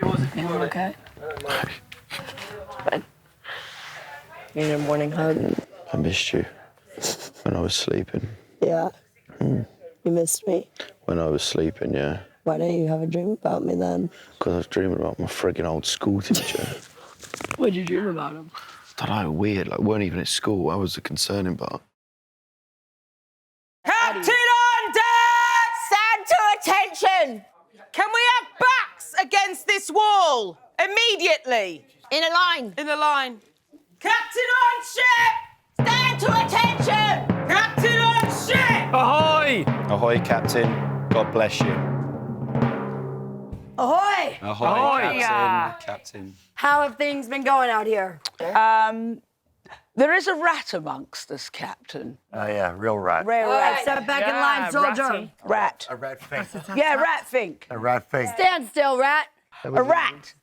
You okay? Fine. You need a morning hug? I missed you when I was sleeping. Yeah. You missed me? When I was sleeping, yeah. Why don't you have a dream about me then? Because I was dreaming about my friggin' old school teacher. What'd you dream about him? I don't know, weird, like, weren't even at school. That was the concerning part. Captain on deck! Stand to attention! Can we have backs against this wall? Immediately. In a line. In a line. Captain on ship! Stand to attention! Captain on ship! Ahoy! Ahoy, Captain. God bless you. Ahoy! Ahoy! Captain. How have things been going out here? There is a rat amongst us, Captain. Oh, yeah, real rat. All right, step back in line, soldier. Rat. A rat fink. Yeah, rat think. A rat fink. Stand still, rat. A rat.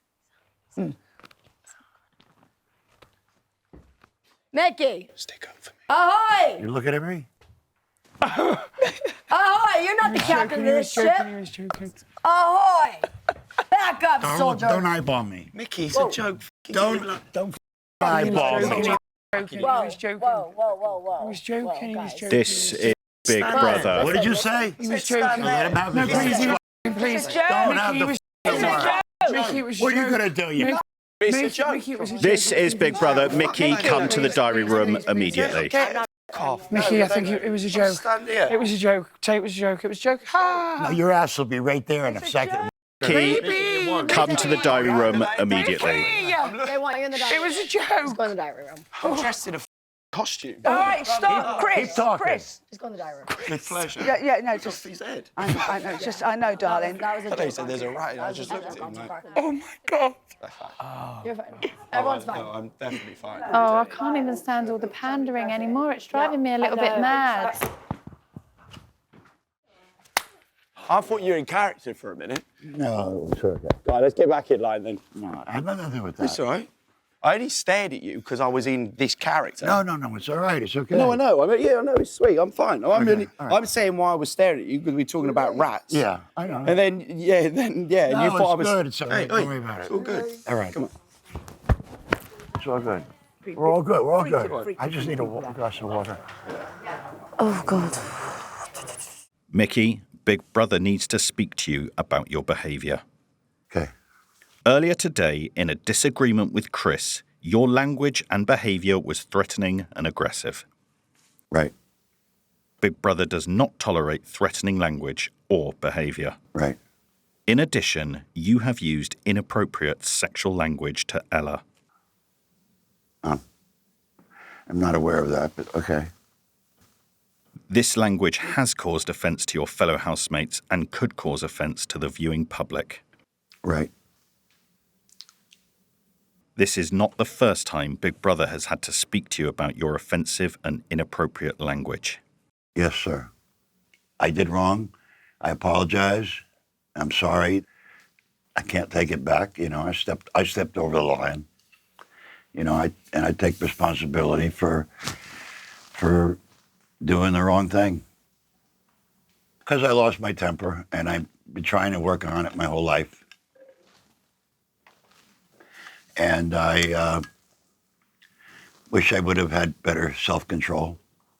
Mickey. Stick up for me. Ahoy! You looking at me? Ahoy! You're not the captain of this ship. He was joking. Ahoy! Back up, soldier. Don't eyeball me. Mickey, it's a joke. Don't eyeball me. He was joking. Whoa. He was joking. He was joking. This is Big Brother. What did you say? He was joking. Let him have No, his please, Don't have Mickey, the Mickey, it was What are you joking. going to do, you? Mickey, it was a This joke. is Big Brother. Mickey, come to the diary room immediately. Mickey, I think it was a joke. It was a joke. Say it was a joke. It was a joke. Ha! No, your ass will be right there in a second. Mickey, come to the diary room immediately. They want you in the diary It was a room. joke. Just go in the diary room. I'm dressed in a costume. All right, stop, Chris. Keep talking. Chris. Just go in the diary room. With pleasure. Yeah, no, just. His head. I know, I know, darling. That was a I thought he joke. said there's a rat, and I just looked at him like, Oh my God. You're fine. Everyone's fine. no, I'm definitely fine. Oh, I can't even stand all the pandering anymore. It's driving me a little bit mad. I thought you were in character for a minute. No, it's okay. Right, let's get back in line then. No, I have nothing to do with that. It's all right. I only stared at you because I was in this character. No, it's all right. It's okay. No, I know. I mean, yeah, I know. It's sweet. I'm fine. I'm, Okay, all right. I'm saying why I was staring at you because we're talking about rats. Yeah, I know. And then, and No, you thought I was. it's good. It's all right. Hey, Don't worry about it. It's all good. All right. Come on. It's all good. We're all good. We're all good. I just need a glass of water. Oh, God. Mickey, Big Brother needs to speak to you about your behaviour. Okay. Earlier today, in a disagreement with Chris, your language and behaviour was threatening and aggressive. Right. Big Brother does not tolerate threatening language or behaviour. Right. In addition, you have used inappropriate sexual language to Ella. I'm not aware of that, but okay. This language has caused offence to your fellow housemates and could cause offence to the viewing public. Right. This is not the first time Big Brother has had to speak to you about your offensive and inappropriate language. Yes, sir. I did wrong. I apologize. I'm sorry. I can't take it back. You know, I stepped over the line. You know, I take responsibility for doing the wrong thing. Because I lost my temper, and I've been trying to work on it my whole life. And I wish I would have had better self-control.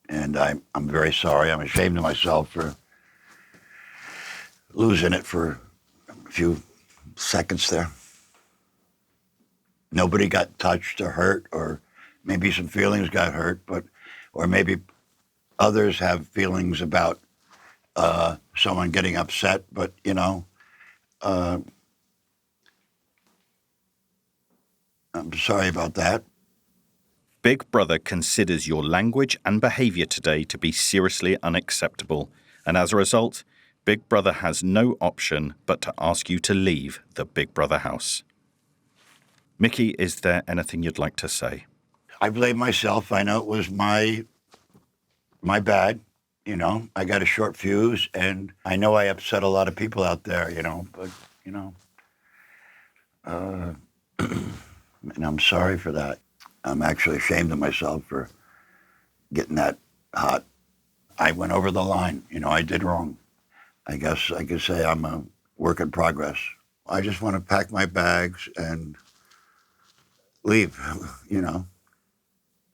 And I'm very sorry. I'm ashamed of myself for losing it for a few seconds there. Nobody got touched or hurt, or maybe some feelings got hurt, or maybe others have feelings about someone getting upset, but, you know, I'm sorry about that. Big Brother considers your language and behaviour today to be seriously unacceptable, and as a result, Big Brother has no option but to ask you to leave the Big Brother house. Mickey, is there anything you'd like to say? I blame myself. I know it was my bad. You know, I got a short fuse, and I know I upset a lot of people out there, you know, but, you know, and I'm sorry for that. I'm actually ashamed of myself for getting that hot. I went over the line. You know, I did wrong. I guess I could say I'm a work in progress. I just want to pack my bags and leave, you know.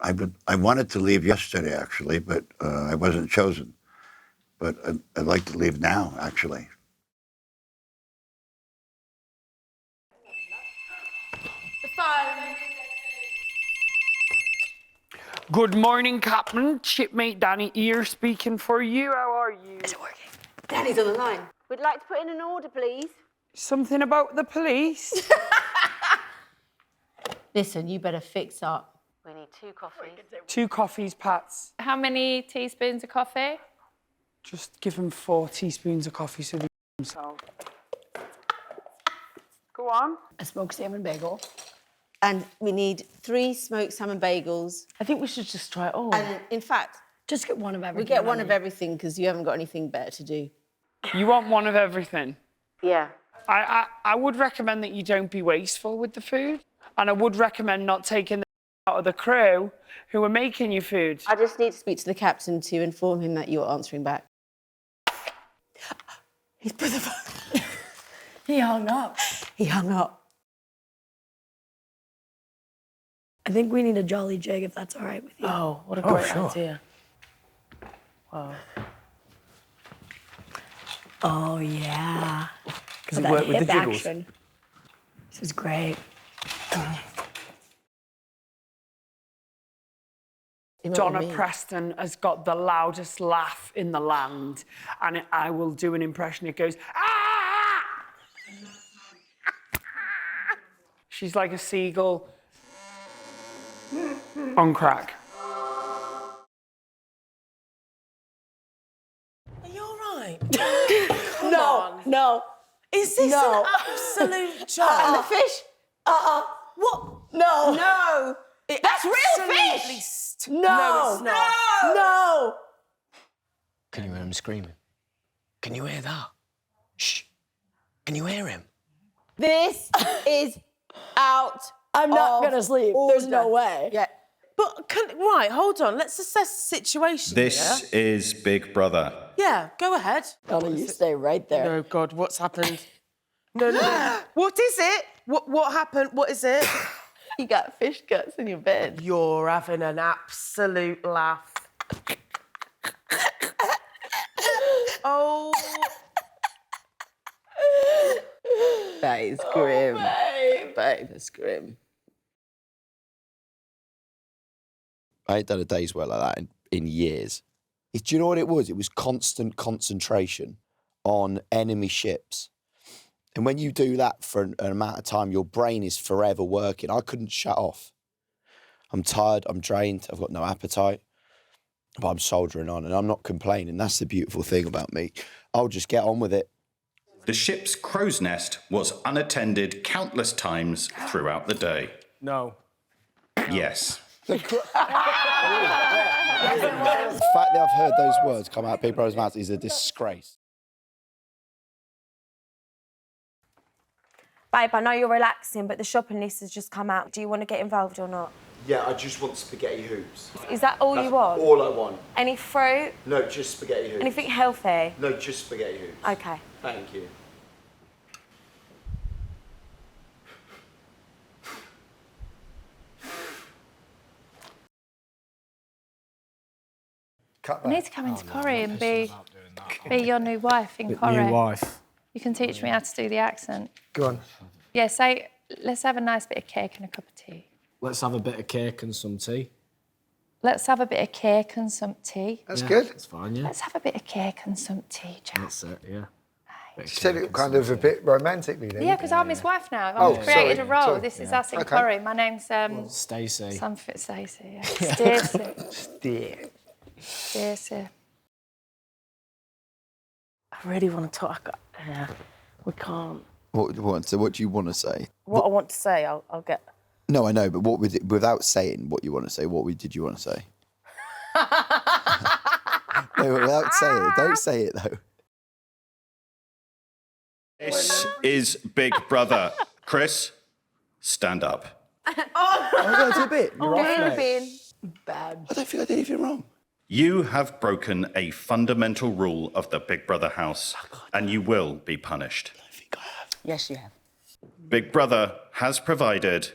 I wanted to leave yesterday, actually, but I wasn't chosen. But I'd like to leave now, actually. Good morning, Captain. Shipmate Danny here speaking for you. How are you? Is it working? Danny's on the line. We'd like to put in an order, please. Something about the police? Listen, you better fix up. We need 2 coffees. 2 coffees, Pats. How many teaspoons of coffee? Just give them 4 teaspoons of coffee so they themselves. Go on. A smoked salmon bagel. And we need 3 smoked salmon bagels. I think we should just try it all. And in fact, Just get one of everything. we get one honey. of everything because you haven't got anything better to do. You want one of everything? Yeah. I would recommend that you don't be wasteful with the food. And I would recommend not taking the out of the crew who are making you food. I just need to speak to the captain to inform him that you're answering back. He's put the phone. He hung up. He hung up. I think we need a jolly jig if that's all right with you. Oh, what a great idea. Wow. Oh, yeah. Does it work with the jiggles? Action. This is great. You know what I Donna mean? Preston has got the loudest laugh in the land, and I will do an impression. It goes, ah! She's like a seagull on crack. Are you all right? No. Is this No. an absolute joke? And the fish? What? No. No. That's real Absolutely fish. No, it's not. No. Can you hear him screaming? Can you hear that? Shh. Can you hear him? This is out. I'm not of going to sleep. There's no order. way. Yeah. But right, hold on. Let's assess the situation. This is Big Brother. Yeah, go ahead. Donna, you stay right there. Oh God, what's happened? No. What is it? What happened? What is it? You got fish guts in your bed. You're having an absolute laugh. Oh. That is grim. That is grim. I ain't done a day's work like that in years. Do you know what it was? It was constant concentration on enemy ships. And when you do that for an amount of time, your brain is forever working. I couldn't shut off. I'm tired, I'm drained, I've got no appetite, but I'm soldiering on and I'm not complaining. That's the beautiful thing about me. I'll just get on with it. The ship's crow's nest was unattended countless times throughout the day. No. Yes. The fact that I've heard those words come out of Big Brother's mouth is a disgrace. Babe, I know you're relaxing, but the shopping list has just come out. Do you want to get involved or not? Yeah, I just want spaghetti hoops. Is that all you want? All I want. Any fruit? No, just spaghetti hoops. Anything healthy? No, just spaghetti hoops. Okay. Thank you. I need to come into Corrie and be your new wife in Corrie. New wife. You can teach me how to do the accent. Go on. Yeah, say, let's have a nice bit of cake and a cup of tea. Let's have a bit of cake and some tea. Let's have a bit of cake and some tea. That's good. That's fine, yeah. Let's have a bit of cake and some tea, Jack. That's it, yeah. She said it kind of a bit romantically then. Yeah, because I'm his wife now. Oh, I've created sorry, a role. sorry. This is Yeah. us in Okay. Corrie. My name's Stacey. Something Stacey. Yeah. Stacey. Stacey. I really want to talk. Yeah, we can't. What do you want to say? What I want to say, I'll get. No, I know, but what was it, without saying what you want to say, did you want to say? No, without saying it. Don't say it, though. This is Big Brother. Chris, stand up. I'm going to a bit. You're off, mate. Bad. I don't think I did anything wrong. You have broken a fundamental rule of the Big Brother house, and you will be punished. Yes, you have. Big Brother has provided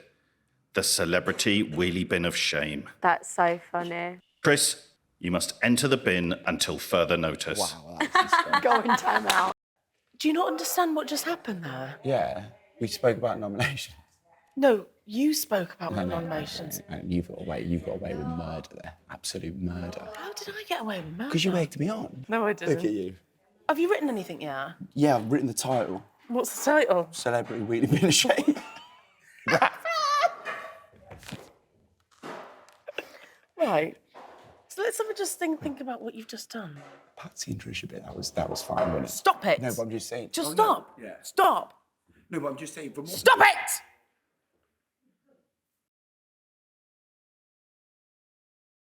the celebrity wheelie bin of shame. That's so funny. Chris, you must enter the bin until further notice. Wow, that's Go in time out. Do you not understand what just happened there? Yeah, we spoke about nominations. No, you spoke about my nominations. And you've got away with murder there. Absolute murder. How did I get away with murder? Because you egged me on. No, I didn't. Look at you. Have you written anything yet? Yeah, I've written the title. What's the title? Celebrity Wheelie Bin of Shame. Right. So let's have a just think about what you've just done. Patsy and Trisha bit, that was fine, wasn't it? Stop it. No, but I'm just saying. Just Oh, no. stop. Yeah. Stop. No, but I'm just saying. Stop it!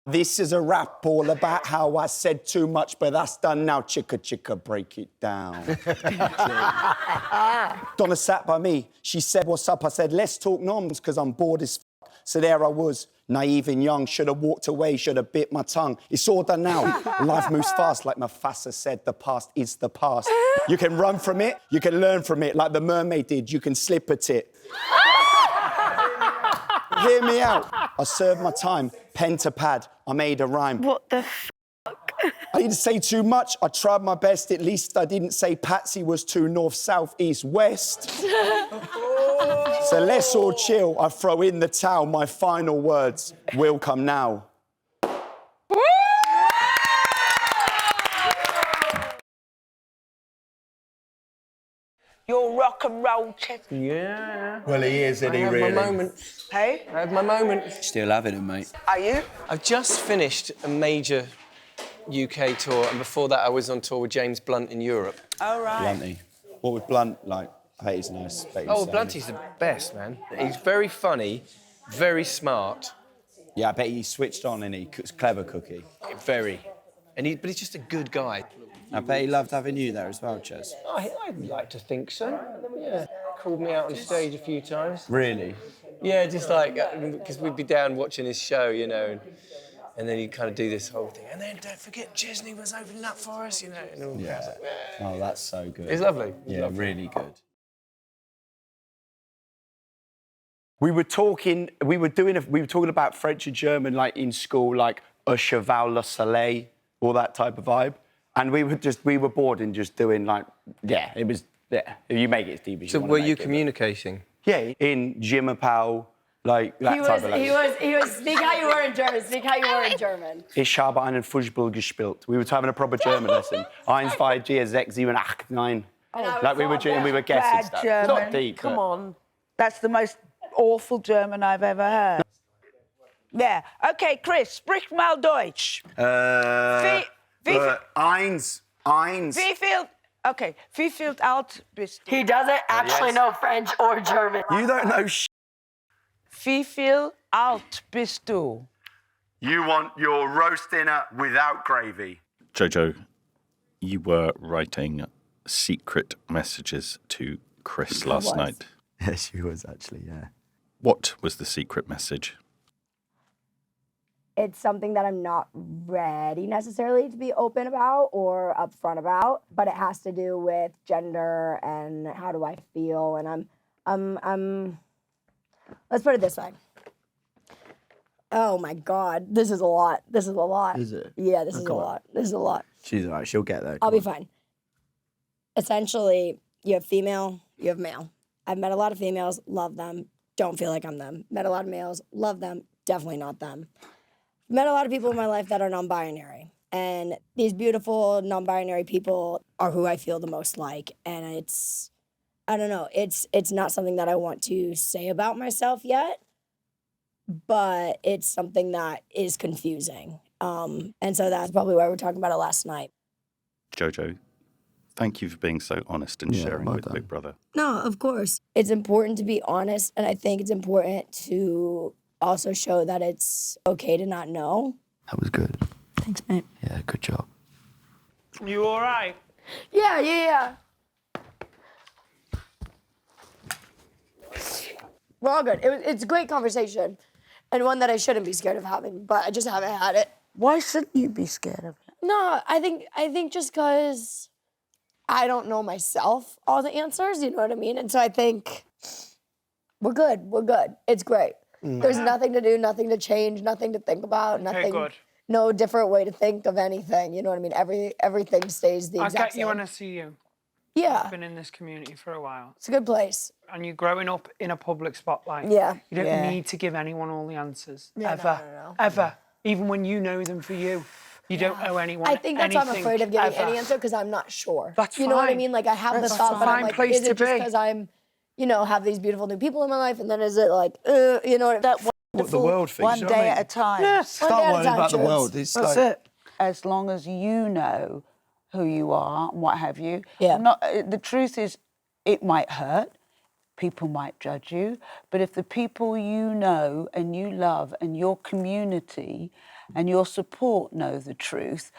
This is a rap all about how I said too much, but that's done now. Chicka, chicka, break it down. Donna sat by me. She said, what's up? I said, let's talk noms, because I'm bored as f***. So there I was, naive and young. Should have walked away, should have bit my tongue. It's all done now. Life moves fast, like Mufasa said, the past is the past. You can run from it, you can learn from it, like the mermaid did. You can slip at it. Hear me out. I served my time, pen to pad, I made a rhyme. What the I didn't say too much, I tried my best, at least I didn't say Patsy was too north, south, east, west. So let's all chill, I throw in the towel, my final words will come now. You're rock and roll, Chesney. Yeah. Well, he is, isn't he, really? I have my moments. Hey? I have my moments. Still having him, mate. Are you? I've just finished a major UK tour, and before that I was on tour with James Blunt in Europe. All right. Blunty. What was Blunt like? I bet he's nice. Oh, Blunty's the best, man. He's very funny, very smart. Yeah, I bet he switched on and he cooks clever cookie. Very. But he's just a good guy. I bet he loved having you there as well, Ches. I'd like to think so. Yeah. Called me out on stage a few times. Really? Yeah, just like, because we'd be down watching his show, you know, and then he'd kind of do this whole thing. And then don't forget, Chesney was opening up for us, you know. And all Yeah. Oh, that's so good. It's lovely. Yeah, really good. We were talking about French and German, like in school, like un cheval le soleil, all that type of vibe. And we were bored and just doing like, it was, if you make it, Stevie. So were you communicating? Yeah, in Jimmerpau, like that type of language. He was, speak how you were in German, speak how you were in German. Ich habe einen Fußball gespielt. We were having a proper German lesson. 1, 2, 3, 6, 7, 8, 9. Like we were guessing Bad stuff. German. Not deep, Come but- on. That's the most awful German I've ever heard. Yeah. Okay, Chris, sprich mal Deutsch. Eins. Wie viel alt bist du? He doesn't actually know French or German. You don't know sh**. Wie viel alt bist du? You want your roast dinner without gravy. JoJo, you were writing secret messages to Chris last night. Yes, she was actually, yeah. What was the secret message? It's something that I'm not ready necessarily to be open about or upfront about, but it has to do with gender and how do I feel, and I'm let's put it this way. Oh my God, this is a lot. This is a lot. Is it? Yeah, this is a lot. This is a lot. She's all right, she'll get there. I'll be fine. Essentially, you have female, you have male. I've met a lot of females, love them, don't feel like I'm them. Met a lot of males, love them, definitely not them. Met a lot of people in my life that are non-binary. And these beautiful non-binary people are who I feel the most like. And it's, I don't know, it's not something that I want to say about myself yet, but it's something that is confusing. And so that's probably why we're talking about it last night. JoJo, thank you for being so honest and sharing well with done. Big Brother. No, of course. It's important to be honest, and I think it's important to also show that it's okay to not know. That was good. Thanks, mate. Yeah, good job. You all right? Yeah. We're all good. It's a great conversation, and one that I shouldn't be scared of having, but I just haven't had it. Why shouldn't you be scared of it? No, I think just because I don't know myself all the answers, you know what I mean? And so I think We're good. We're good. It's great. There's nothing to do, nothing to change, nothing to think about, nothing. good. No different way to think of anything. You know what I mean? Everything stays the I exact get same. you when I see you. Yeah. I've been in this community for a while. It's a good place. And you're growing up in a public spotlight. Yeah. You don't need to give anyone all the answers. Yeah, ever. no. Ever. Even when you know them for you. You don't owe anyone I think that's why I'm anything, afraid of giving ever. any answer, because I'm not sure. That's You know what I fine. mean? Like, I have That's the thought, a but I'm fine like, place is to it just be. because I'm, you know, have these beautiful new people in my life, and then is it like, you know, that What the world thinks. One you know what I day mean? at a time. Yeah, One day start at a worrying time, about the Jules. world. It's That's like, it. As long as you know who you are and what have you. Yeah. The truth is, it might hurt. People might judge you. But if the people you know and you love and your community and your support know the truth,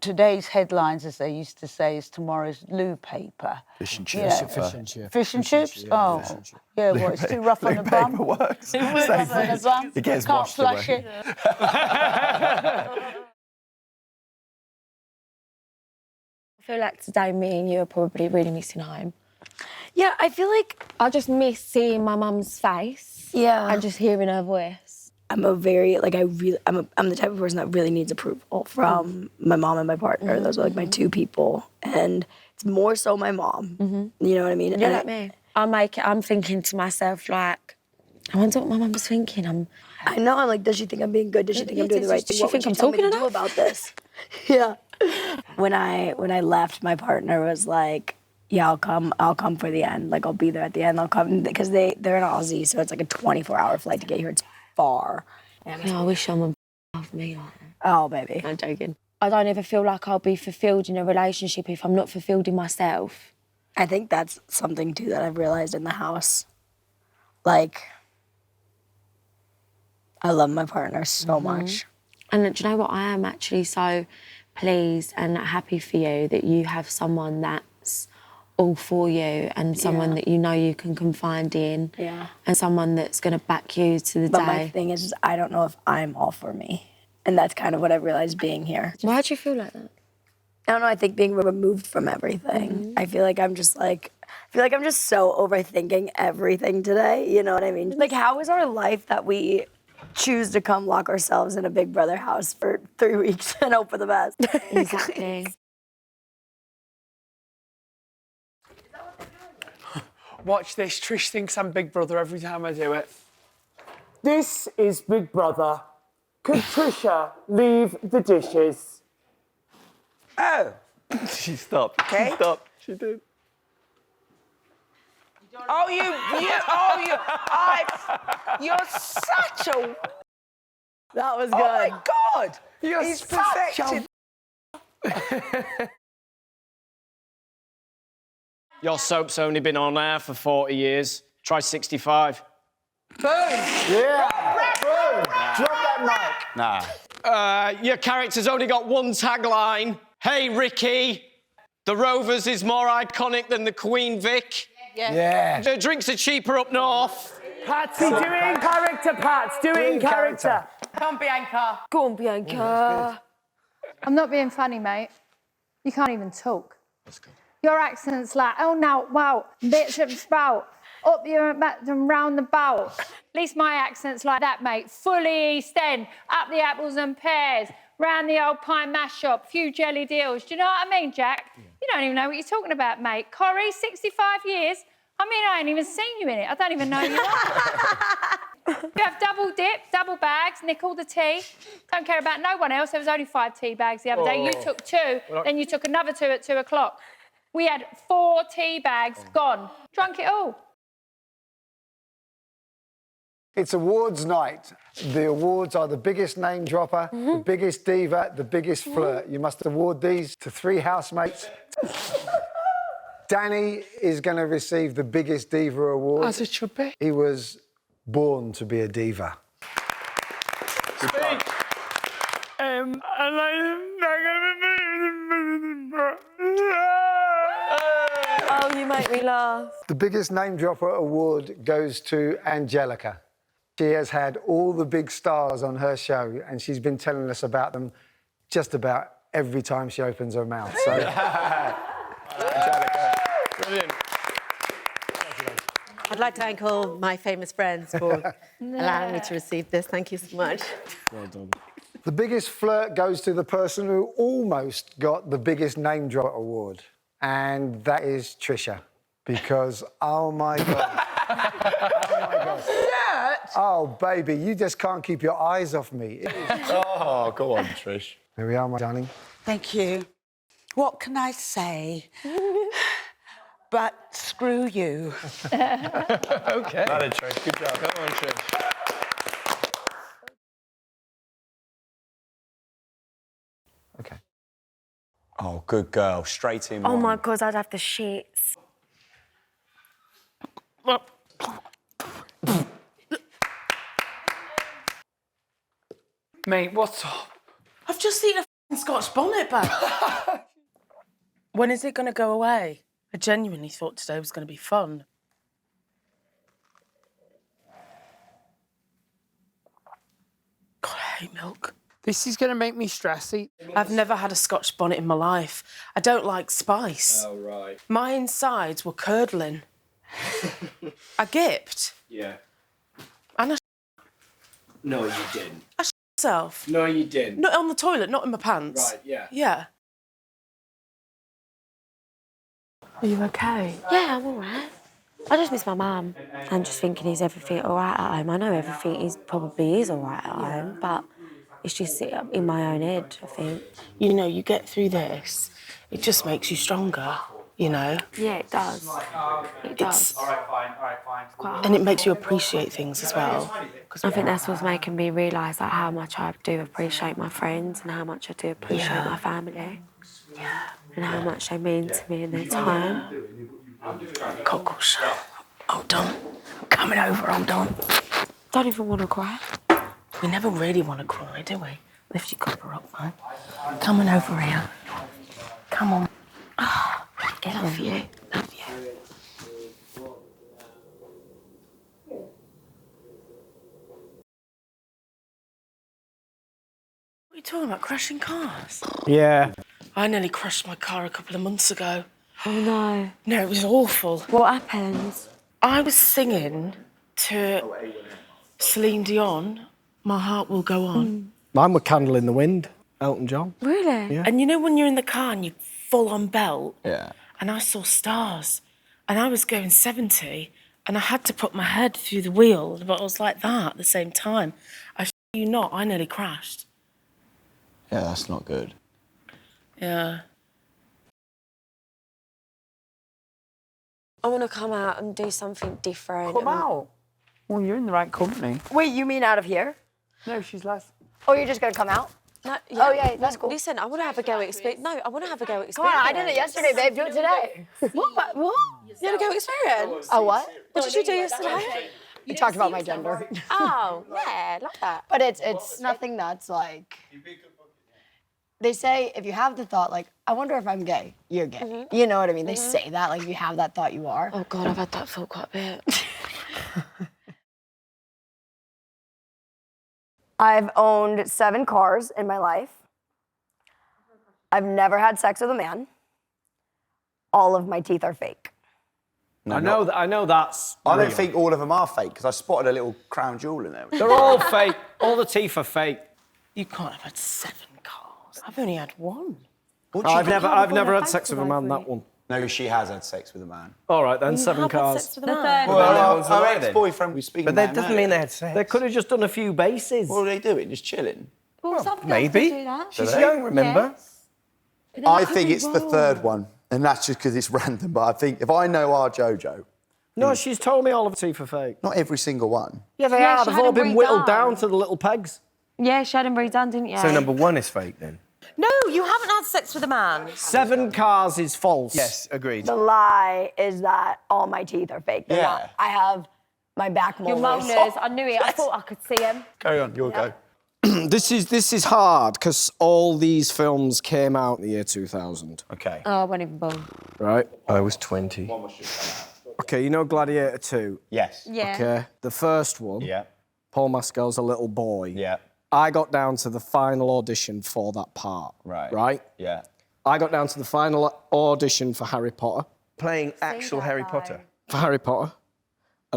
today's headlines, as they used to say, is tomorrow's loo paper. Fish and Yeah. chips. Fish and chips. Fish and chips? Oh, yeah, well, it's too rough on the bum. Paper works. Too rough on the bum. It gets Can't washed flush away. it. I feel like today me and you are probably really missing home. Yeah, I feel like I just miss seeing my mum's face. Yeah. And just hearing her voice. I'm a very, like, I'm the type of person that really needs approval from my mom and my partner. Those are, like, my two people. And it's more so my mom. You know what I mean? You're like me. I'm thinking to myself, like, I wonder what my mum was thinking. I know, I'm like, does she think I'm being good? Does she think I'm doing the right thing? Does she What would think I'm tell me talking to do enough? about this? Yeah. When I left, my partner was like, yeah, I'll come for the end. Like, I'll be there at the end. I'll come, because they're in Aussie, so it's like a 24-hour flight to get here. It's far. Yeah, I wish someone loved me like that. Oh, baby. I'm joking. I don't ever feel like I'll be fulfilled in a relationship if I'm not fulfilled in myself. I think that's something, too, that I've realized in the house. Like, I love my partner so much. And do you know what? I am actually so pleased and happy for you that you have someone that's all for you and someone that you know you can confide in and someone that's going to back you to the But day. my thing is, I don't know if I'm all for me. And that's kind of what I've realized being here. Why do you feel like that? I don't know, I think being removed from everything. I feel like I'm just so overthinking everything today. You know what I mean? Like, how is our life that we choose to come lock ourselves in a Big Brother house for 3 weeks and hope for the best? Exactly. Watch this. Trish thinks I'm Big Brother every time I do it. This is Big Brother. Could Trisha leave the dishes? Oh. She stopped. Okay. She stopped. She did. Oh, you're such a... That was Oh, good. my God. He's perfected. Your soap's only been on air for 40 years. Try 65. Boom. Yeah. Boom. Drop that mic. Nah. Your character's only got one tagline. Hey, Ricky. The Rovers is more iconic than the Queen Vic. Yeah. The drinks are cheaper up north. Patsy, do it in character, Pats. Do it in character. Come on, Bianca. Go on, Bianca. I'm not being funny, mate. You can't even talk. That's good. Your accent's like, oh, now, wow, bitch of spout, up your back and round the bout. At least my accent's like that, mate. Fully East End, up the apples and pears, round the old pie mash shop, few jelly deals. Do you know what I mean, Jack? Yeah. You don't even know what you're talking about, mate. Corrie, 65 years. I mean, I ain't even seen you in it. I don't even know who you are. You have double dip, double bags, nick all the tea. Don't care about no one else. There was only 5 tea bags the other day. You took 2, then you took another 2 at 2 o'clock. We had 4 tea bags gone. Drunk it all. It's awards night. The awards are the biggest name dropper, the biggest diva, the biggest flirt. You must award these to 3 housemates. Danny is going to receive the biggest diva award. As it should be. He was born to be a diva. Oh, you make me laugh. The biggest name dropper award goes to Angelica. She has had all the big stars on her show, and she's been telling us about them just about every time she opens her mouth. So, Angelica. Brilliant. I'd like to thank all my famous friends for allowing me to receive this. Thank you so much. Well done. The biggest flirt goes to the person who almost got the biggest name drop award, and that is Trisha. Because, oh my God. Oh my God. Flirt? Oh, baby, you just can't keep your eyes off me. Oh, go on, Trish. Here we are, my darling. Thank you. What can I say? But screw you. OK. Well done, Trish. Good job. Come on, Trish. OK. Oh, good girl. Straight in. Oh one. my God, I'd have the shits. Mate, what's up? I've just seen a f***ing Scotch bonnet back. When is it going to go away? I genuinely thought today was going to be fun. God, I hate milk. This is going to make me stressy. I've never had a Scotch bonnet in my life. I don't like spice. Oh, right. My insides were curdling. I gipped. Yeah. And I No, you didn't. myself. No, you didn't. Not on the toilet, not in my pants. Right, yeah. Yeah. Are you okay? Yeah, I'm all right. I just miss my mum. I'm just thinking, is everything all right at home? I know everything probably is all right at home, but it's just in my own head, I think. You know, you get through this, it just makes you stronger, you know? Yeah, it does. It does. All right, fine. And it makes you appreciate things as well. I think that's what's making me realise like, how much I do appreciate my friends and how much I do appreciate my family. Yeah. And how much they mean to me in their time. Cockles. Hold on. I'm coming over, hold on. Don't even want to cry. We never really want to cry, do we? Lift your copper up, man. Coming over here. Come on. Oh, Get love you. Love you. What are you talking about, crashing cars? Yeah. I nearly crashed my car a couple of months ago. Oh, no. No, it was awful. What happened? I was singing to Celine Dion, My Heart Will Go On. Mine were Candle in the Wind, Elton John. Really? Yeah. And you know when you're in the car and you full on belt? Yeah. And I saw stars. And I was going 70 and I had to put my head through the wheel, but I was like that at the same time. I shit you not, I nearly crashed. Yeah, that's not good. Yeah. I want to come out and do something different. Come out. Well, you're in the right company. Wait, you mean out of here? No, she's left. Oh, you're just gonna come out? No, Oh, yeah, that's cool. Listen, I want to have a go experience. No, I want to have a go experience. Come on, I did it yesterday, babe. Do it today. What? You had a go experience? Oh, what? What did you do yesterday? You talked about my gender. Oh, yeah, love that. But it's nothing that's like... They say if you have the thought, like, I wonder if I'm gay, you're gay. You know what I mean? They say that, like, if you have that thought, you are. Oh, God, I've had that thought quite a bit. I've owned 7 cars in my life. I've never had sex with a man. All of my teeth are fake. I know that's. I don't think all of them are fake because I spotted a little crown jewel in there. They're all fake. All the teeth are fake. You can't have had 7 cars. I've only had 1. I've never had sex with a man, that one. No, she has had sex with a man. All right, then, 7 cars. The third Well, our ex-boyfriend was speaking But about that doesn't mean they had sex. They could have just done a few bases. What were they doing? Just chilling? Well, some girls maybe. do that. She's young, remember? I think it's the third one, and that's just because it's random. But I think if I know our JoJo, No, she's told me all of the teeth are fake. not every single one. Yeah, they Yeah, are. she They've had all them been whittled redone. down to the little pegs. Yeah, she had them redone, didn't you? So number 1 is fake then? No, you haven't had sex with a man. 7 cars is false. Yes, agreed. The lie is that all my teeth are fake. They're Yeah. not. I have my back Your molars. molars, I knew it. I thought I could see them. Carry on, you'll go. This is hard because all these films came out in the year 2000. Okay. Oh, I wasn't even born. Right? I was 20. Okay, you know Gladiator 2? Yes. Yeah. Okay, the first one, Yeah. Paul Mescal's a little boy. Yeah. I got down to the final audition for that part. Right. Right? Yeah. I got down to the final audition for Harry Potter. Playing actual Harry Potter. For Harry Potter.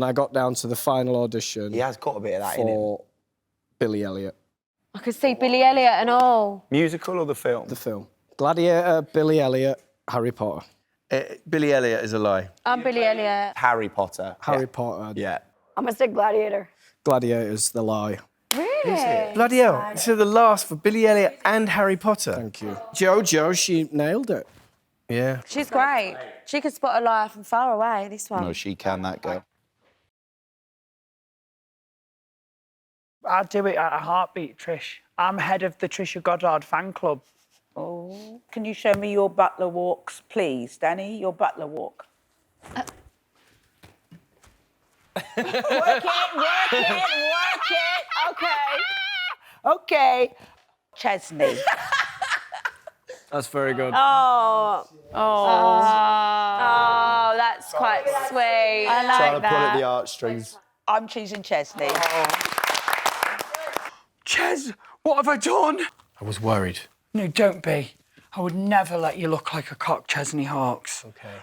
and I got down to the final audition. He has got a bit of that in him. For Billy Elliot. I could see Billy Elliot and all. Musical or the film? The film. Gladiator, Billy Elliot, Harry Potter. Billy Elliot is a lie. I'm Billy Elliot. Harry Potter. Harry Potter. Yeah. I'm gonna say Gladiator. Gladiator's the lie. Really? Bloody hell. So the last for Billy Elliot and Harry Potter. Thank you. JoJo, she nailed it. Yeah. She's great. She could spot a liar from far away, this one. No, she can, that girl. I'd do it at a heartbeat, Trish. I'm head of the Trisha Goddard fan club. Oh, can you show me your butler walks, please, Danny? Your butler walk. Work it. Okay. Chesney. That's very good. Oh, that's quite sweet. I like Trying to that. pull at the heartstrings. I'm choosing Chesney. Ches, what have I done? I was worried. No, don't be. I would never let you look like a cock, Chesney Hawkes. Okay.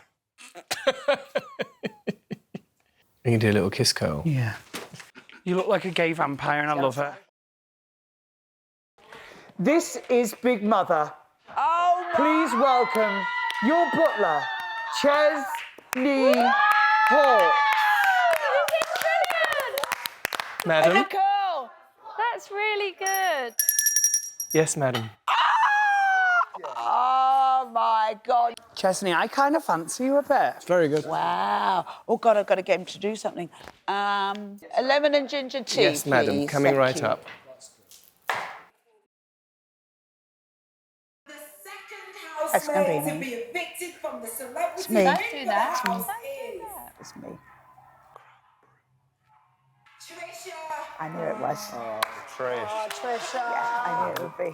You can do a little kiss curl. Yeah. You look like a gay vampire and I love it. This is Big Mother. Oh, my. Please welcome your butler, Chesney Hawkes. Madam? Cool. That's really good. Yes, madam. Oh, my God. Chesney, I kind of fancy you a bit. Very good. Wow. Oh, God, I've got to get him to do something. A lemon and ginger tea, Yes, madam. please. Coming Thank right you. up. That's going to be me. It's me. Don't do that. It's me. I knew it was. Oh, Trish. Trisha. Yeah, I knew it would be.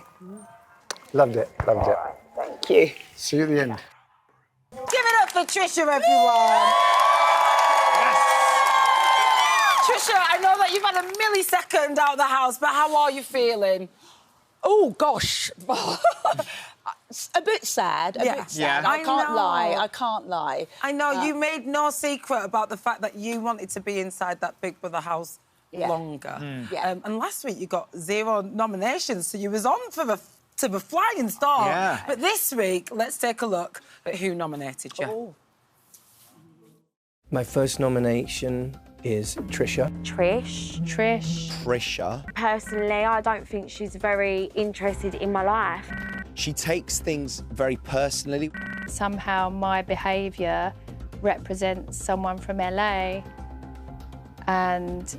Loved it. Thank you. See you at the end. Give it up for Trisha, everyone. Trisha, I know that you've had a millisecond out of the house, but how are you feeling? Oh, gosh. A bit sad. A bit sad. I can't lie. I know, you made no secret about the fact that you wanted to be inside that Big Brother house longer. And last week you got 0 nominations, so you was on for the flying start. Yeah. But this week, let's take a look at who nominated you. Oh. My first nomination is Trisha. Trish. Trisha. Personally, I don't think she's very interested in my life. She takes things very personally. Somehow my behaviour represents someone from LA, and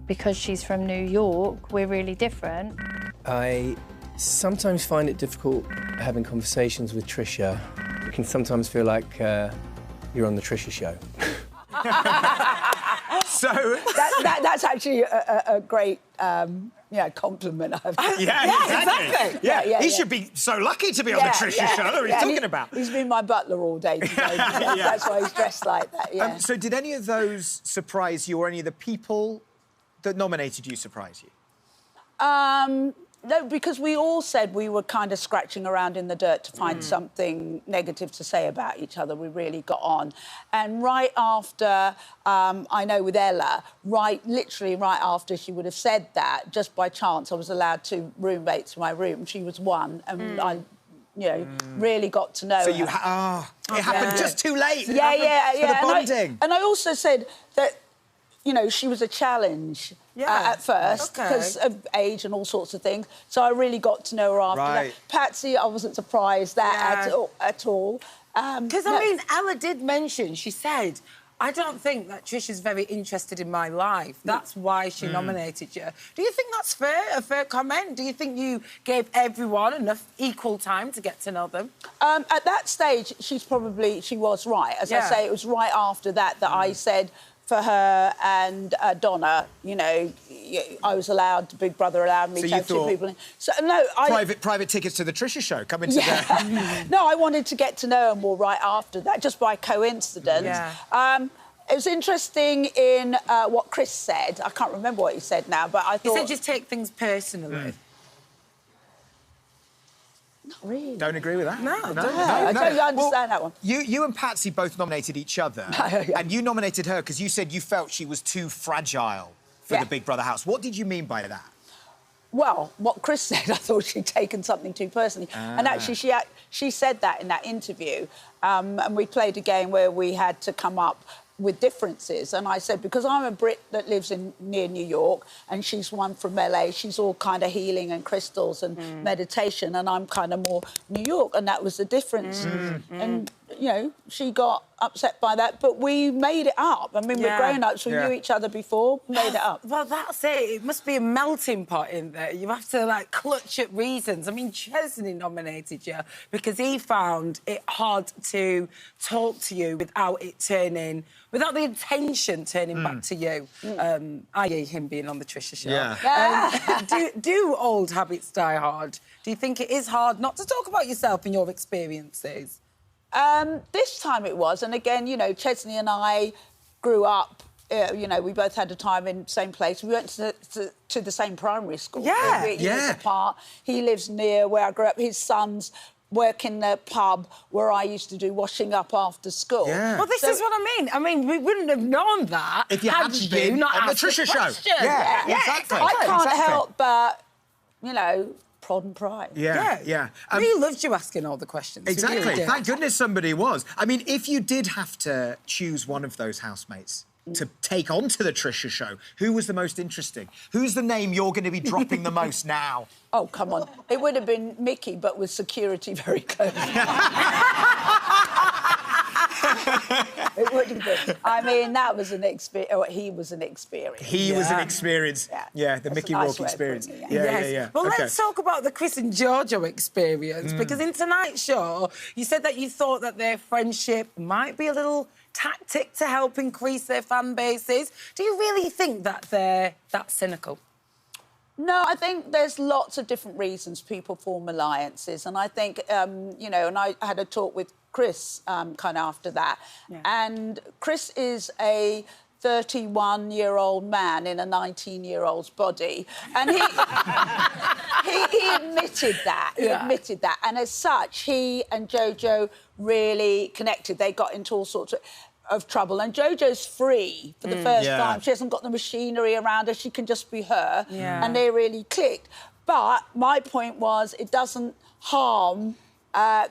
because she's from New York, we're really different. I sometimes find it difficult having conversations with Trisha. It can sometimes feel like you're on the Trisha show. So that's actually a great compliment. Exactly. Yeah. He should be so lucky to be on the Trisha show. What are you talking about? He's been my butler all day today. That's why he's dressed like that. Yeah. So did any of those surprise you, or any of the people that nominated you surprise you? No, because we all said we were kind of scratching around in the dirt to find something negative to say about each other. We really got on. And right after, I know with Ella, literally right after she would have said that, just by chance, I was allowed 2 roommates in my room. She was one, and I really got to know So her. you it happened just too late. Yeah. For the bonding. And I also said that, she was a challenge at first because of age and all sorts of things. So I really got to know her after that. Patsy, I wasn't surprised at all. Because, I mean, Ella did mention, she said, I don't think that Trisha's very interested in my life. That's why she nominated you. Do you think that's fair, a fair comment? Do you think you gave everyone enough equal time to get to know them? At that stage, she was right. As I say, it was right after that I said, for her and Donna, I was allowed, Big Brother allowed me to have 2 people in. So, no, Private tickets to the Trisha show coming to there. No, I wanted to get to know her more right after that, just by coincidence. Yeah. It was interesting in what Chris said. I can't remember what he said now, but I thought... He said just take things personally. Not really. Don't agree with that? No, I don't understand that one. You and Patsy both nominated each other, and you nominated her because you said you felt she was too fragile for the Big Brother house. What did you mean by that? Well, what Chris said, I thought she'd taken something too personally. And actually, she said that in that interview. And we played a game where we had to come up with differences. And I said, because I'm a Brit that lives near New York, and she's one from LA, she's all kind of healing and crystals and meditation, and I'm kind of more New York, and that was the difference. And, you know, she got upset by that, but we made it up. I mean, we're grown-ups, we knew each other before, made it up. Well, that's it. It must be a melting pot in there. You have to, like, clutch at reasons. I mean, Chesney nominated you because he found it hard to talk to you without the intention turning back to you, i.e. him being on the Trisha show. Yeah. Do old habits die hard? Do you think it is hard not to talk about yourself and your experiences? This time it was, and again, you know, Chesney and I grew up, you know, we both had a time in the same place. We went to the same primary school. Years apart. He lives near where I grew up. His sons work in the pub where I used to do washing up after school. Yeah. Well, this is what I mean. I mean, we wouldn't have known that if you hadn't been not on the asked the Trisha show. question. Exactly. I can't help but, you know, prod and pry. We loved you asking all the questions. Exactly. We really did. Thank goodness somebody was. I mean, if you did have to choose one of those housemates to take on to the Trisha show, who was the most interesting? Who's the name you're going to be dropping the most now? Oh, come on. It would have been Mickey, but with security very close. It would have been. I mean, that was an experience. Oh, he was an experience. He was an experience. Yeah, the Mickey Rourke experience. Yeah. Well, let's talk about the Chris and JoJo experience, because in tonight's show, you said that you thought that their friendship might be a little tactic to help increase their fan bases. Do you really think that they're that cynical? No, I think there's lots of different reasons people form alliances, and I think, you know, and I had a talk with Chris kind of after that, and Chris is a 31-year-old man in a 19-year-old's body, and he admitted that. He admitted that, and as such, he and JoJo really connected. They got into all sorts of trouble, and JoJo's free for the first time. She hasn't got the machinery around her. She can just be her, and they really clicked. But my point was, it doesn't harm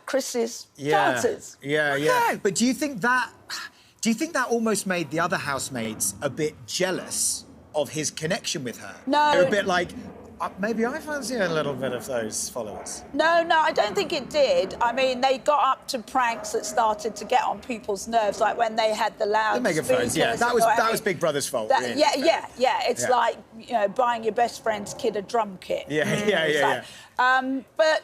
Chris's chances. But do you think that almost made the other housemates a bit jealous of his connection with her? No. They're a bit like, maybe I fancy a little bit of those followers. No, I don't think it did. I mean, they got up to pranks that started to get on people's nerves, like when they had the loud megaphones. speakers. That was Big Brother's fault. Really. It's like, you know, buying your best friend's kid a drum kit. But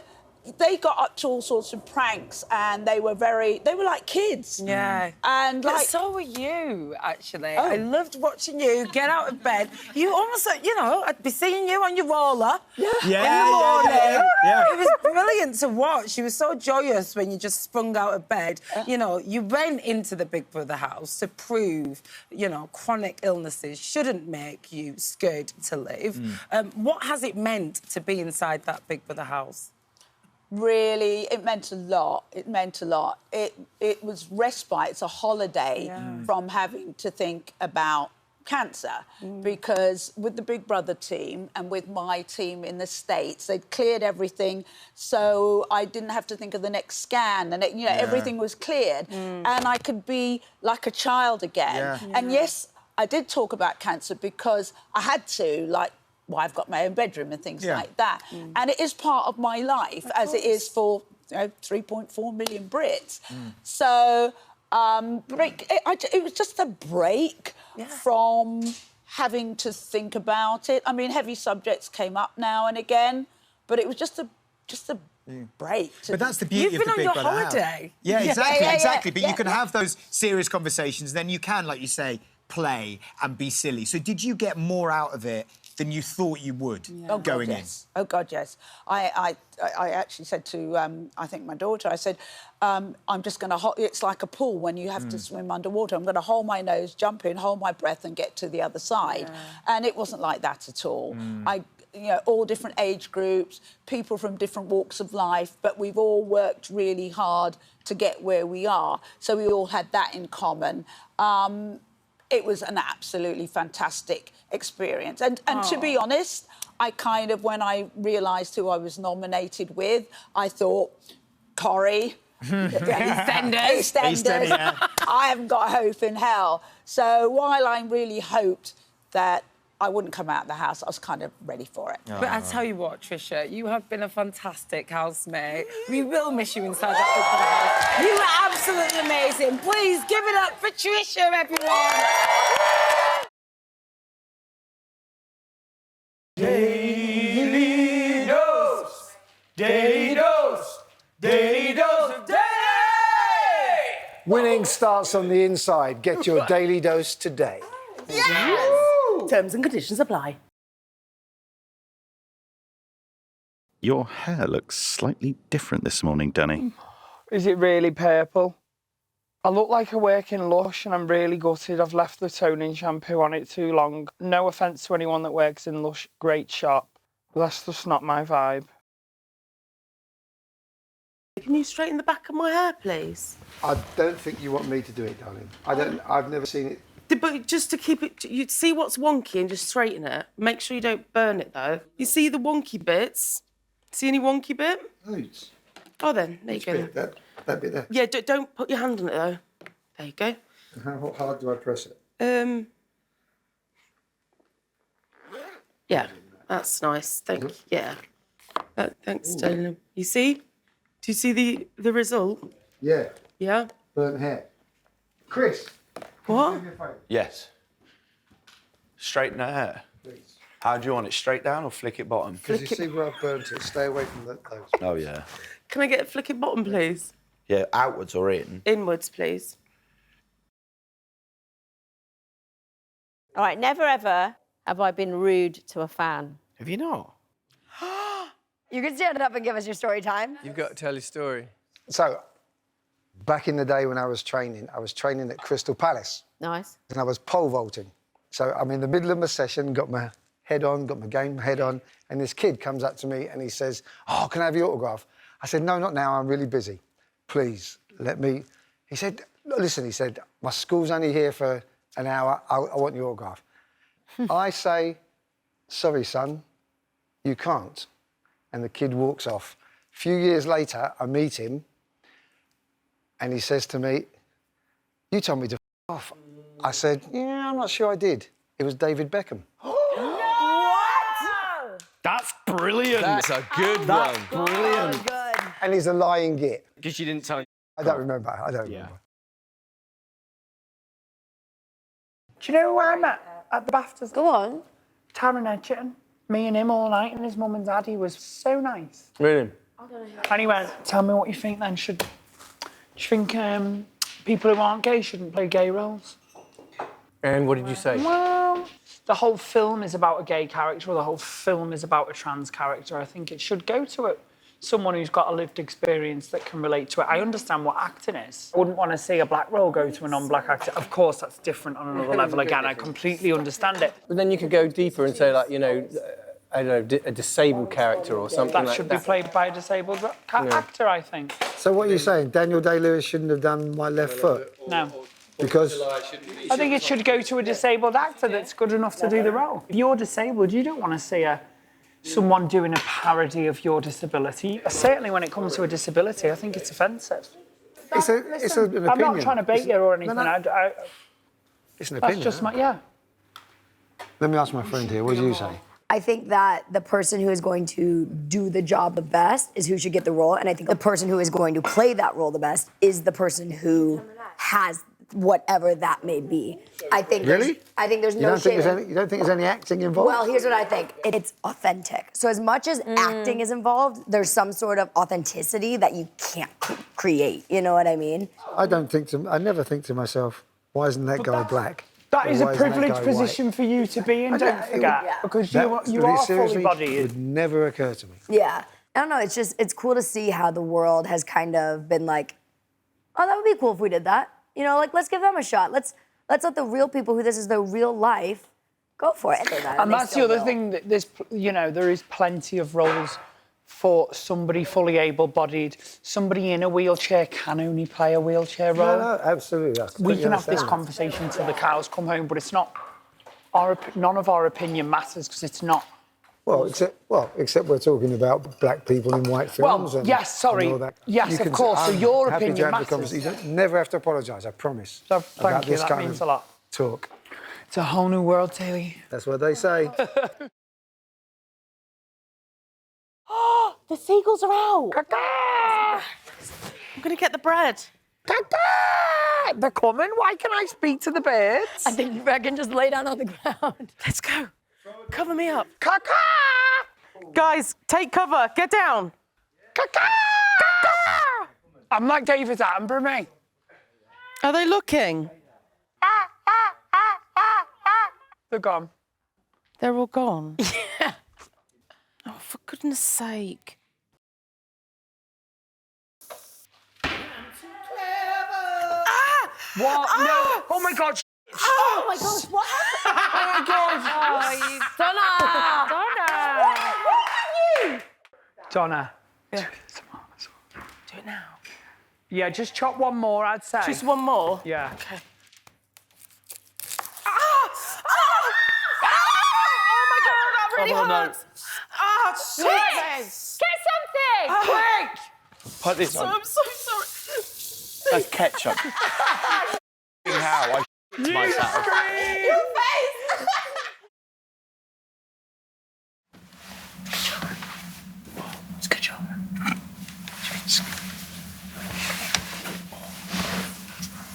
they got up to all sorts of pranks, and they were like kids. And but like, so were you, actually. I loved watching you get out of bed. You almost, you know, I'd be seeing you on your roller in the morning. It was brilliant to watch. You were so joyous when you just sprung out of bed. You know, you went into the Big Brother house to prove, you know, chronic illnesses shouldn't make you scared to live. What has it meant to be inside that Big Brother house? Really, it meant a lot. It meant a lot. It was respite. It's a holiday from having to think about cancer, because with the Big Brother team and with my team in the States, they'd cleared everything, so I didn't have to think of the next scan, and you know, everything was cleared, and I could be like a child again. And yes, I did talk about cancer because I had to, like, well, I've got my own bedroom and things like that. And it is part of my life, as it is for, you know, 3.4 million Brits. So it was just a break from having to think about it. I mean, heavy subjects came up now and again, but it was just a break. But that's the beauty of the Big Brother house. You've been on your holiday. Exactly. But you can have those serious conversations, then you can, like you say, play and be silly. So did you get more out of it than you thought you would going in? Oh, God, yes. I actually said to, I think, my daughter, I said, I'm just going to... It's like a pool when you have to swim underwater. I'm going to hold my nose, jump in, hold my breath and get to the other side. And it wasn't like that at all. you know, all different age groups, people from different walks of life, but we've all worked really hard to get where we are. So we all had that in common. It was an absolutely fantastic experience. And to be honest, I kind of, when I realised who I was nominated with, I thought, Corrie, EastEnders, yeah. I haven't got a hope in hell. So while I really hoped that I wouldn't come out of the house, I was kind of ready for it. But I tell you what, Trisha, you have been a fantastic housemate. We will miss you inside that open house. You were absolutely amazing. Please give it up for Trisha, everyone. Daily dose, daily dose, daily dose of daily. Winning starts on the inside. Get your daily dose today. Yes! Terms and conditions apply. Your hair looks slightly different this morning, Danny. Is it really purple? I look like I work in Lush and I'm really gutted. I've left the toning shampoo on it too long. No offence to anyone that works in Lush, great shop. But that's just not my vibe. Can you straighten the back of my hair, please? I don't think you want me to do it, darling. I've never seen it. But just to keep it, you see what's wonky and just straighten it. Make sure you don't burn it, though. You see the wonky bits? See any wonky bit? Loads. Oh, then, there you go. Bit, that bit there. Yeah, don't put your hand on it, though. There you go. How hard do I press it? Yeah, that's nice. Thank you. Yeah. Thanks, Daley. You see? Do you see the result? Yeah. Yeah? Burnt hair. Chris. What? Yes. Straighten that hair. Please. How do you want it? Straight down or flick it bottom? Because you see where I've burnt it. Stay away from those. Oh, yeah. Can I get a flick it bottom, please? Yeah, outwards or in. Inwards, please. All right, never ever have I been rude to a fan. Have you not? You can stand up and give us your story time. You've got to tell your story. So, back in the day when I was training at Crystal Palace. Nice. And I was pole vaulting. So I'm in the middle of my session, got my head on, got my game head on, and this kid comes up to me and he says, "Oh, can I have your autograph?" I said, "No, not now, I'm really busy. Please, let me..." He said, "Listen," he said, "my school's only here for an hour, I want your autograph." I say, "Sorry, son, you can't." And the kid walks off. A few years later, I meet him, and he says to me, "You told me to f off." I said, "Yeah, I'm not sure I did. It was David Beckham." That's brilliant. That's a good one. Brilliant. And he's a lying git. Because you didn't tell. I don't remember. remember. Do you know who I met at the BAFTAs? Go on. Taron Egerton. Me and him all night, and his mum and dad. He was so nice. Really? And he went, "Tell me what you think then. Do you think people who aren't gay shouldn't play gay roles?" And what did you say? Well, the whole film is about a gay character, or the whole film is about a trans character. I think it should go to someone who's got a lived experience that can relate to it. I understand what acting is. I wouldn't want to see a black role go to a non-black actor. Of course, that's different on another level again. I completely understand it. But then you could go deeper and say, like, you know, I don't know, a disabled character or something like that. That should be played by a disabled actor, I think. So what are you saying? Daniel Day-Lewis shouldn't have done My Left Foot? No. Because? I think it should go to a disabled actor that's good enough to do the role. If you're disabled, you don't want to see someone doing a parody of your disability. Certainly when it comes to a disability, I think it's offensive. It's an opinion. I'm not trying to bait you or anything. No. I, it's an opinion. That's just my. Let me ask my friend here. What do you say? I think that the person who is going to do the job the best is who should get the role, and I think the person who is going to play that role the best is the person who has whatever that may be. I think. Really? I think there's You no don't think shame. you don't think there's any acting involved? Well, here's what I think. It's authentic. So as much as acting is involved, there's some sort of authenticity that you can't create. You know what I mean? I never think to myself, why isn't that guy black? That Or is a why isn't that privileged guy position white? for you to be in, don't forget. Because you are fully seriously bodied. would never occur to me. Yeah. I don't know. It's cool to see how the world has kind of been like, oh, that would be cool if we did that. You know, like, let's give them a shot. Let's let the real people who this is their real life Go for it. And that's the other thing, that there's, you know, there is plenty of roles for somebody fully able-bodied. Somebody in a wheelchair can only play a wheelchair role. No, absolutely. We can have this conversation until the cows come home, but it's not... none of our opinion matters, because it's not... Well, except we're talking about black people in white films. Well, yes, sorry. And all that. Yes, You of course, so your happy to opinion have the matters. conversation. You don't never have to apologise, I promise. So, about thank you, this that kind means of a lot. talk. It's a whole new world, Daley. That's what they say. Oh, the seagulls are out. I'm going to get the bread. They're coming. Why can I speak to the birds? I think I can just lay down on the ground. Let's go. Cover me up. Guys, take cover. Get down. I'm like David Attenborough, mate. Are they looking? They're gone. They're all gone? Yeah. Oh, for goodness sake. What? Ah! No. Oh, my God. Oh, my gosh, what happened? Oh, my God. Oh, you... Donna! Donna! Donna. Yeah. Do it now. Yeah, just chop one more, I'd say. Just one more? Yeah. Okay. Really hurts. Ah, shit! Get something! Quick! Put this on. I'm so sorry. That's ketchup. How I myself. Your face! It's a good job.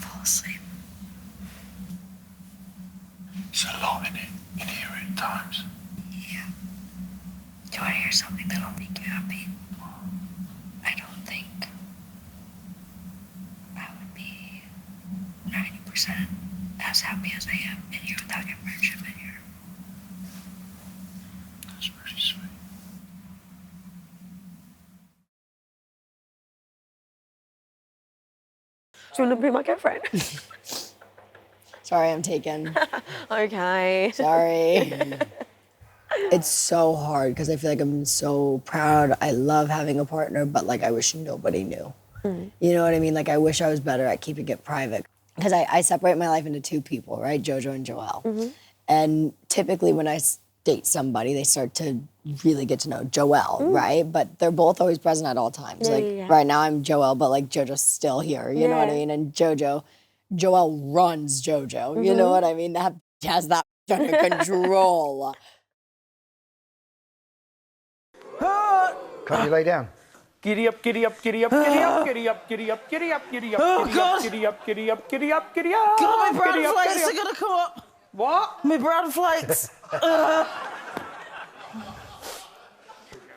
Fall asleep. There's a lot in it, in here at times. Yeah. Do you want to hear something that'll make you happy? I don't think I would be 90% as happy as I am in here without your friendship in here. That's pretty sweet. Do you want to be my girlfriend? Sorry, I'm taken. Okay. Sorry. It's so hard because I feel like I'm so proud. I love having a partner, but like I wish nobody knew. You know what I mean? Like I wish I was better at keeping it private. Because I separate my life into two people, right? JoJo and Joelle. And typically when I date somebody, they start to really get to know Joelle, right? But they're both always present at all times. Right now I'm Joelle, but like JoJo's still here, you know what I mean? And Joelle runs JoJo, you know what I mean? That has that under control. Can't you lay down? Giddy up, giddy up, giddy up, giddy up, giddy up, giddy up, giddy up, giddy up, giddy up, giddy up, giddy up, giddy up, giddy up. God, my brown flakes are gonna come up. What? My brown flakes.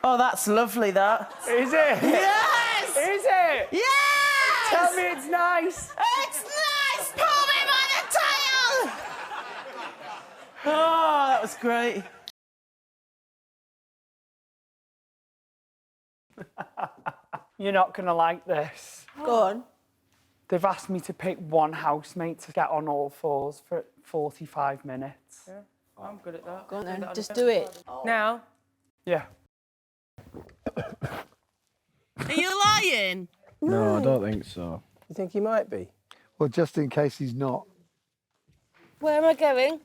Oh, that's lovely, that. Is it? Yes! Is it? Yes! Tell me it's nice. It's nice! Pull me by the tail! Oh, that was great. You're not going to like this. Go on. They've asked me to pick one housemate to get on all fours for 45 minutes. Yeah, I'm good at that. Go on then, just do it. Now? Yeah. Are you lying? No, I don't think so. You think he might be? Well, just in case he's not. Where am I going?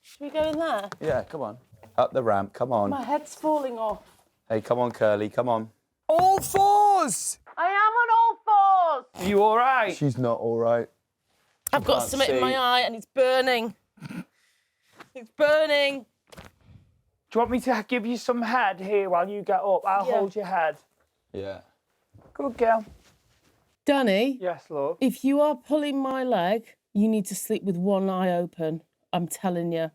Should we go in there? Yeah, come on. Up the ramp, come on. My head's falling off. Hey, come on, Curly, come on. All fours! I am on all fours! Are you all right? She's not all right. I've got can't something in my see. eye and it's burning. It's burning. Do you want me to give you some head here while you get up? I'll hold your head. Yeah. Good girl. Danny? Yes, love? If you are pulling my leg, you need to sleep with one eye open. I'm telling you.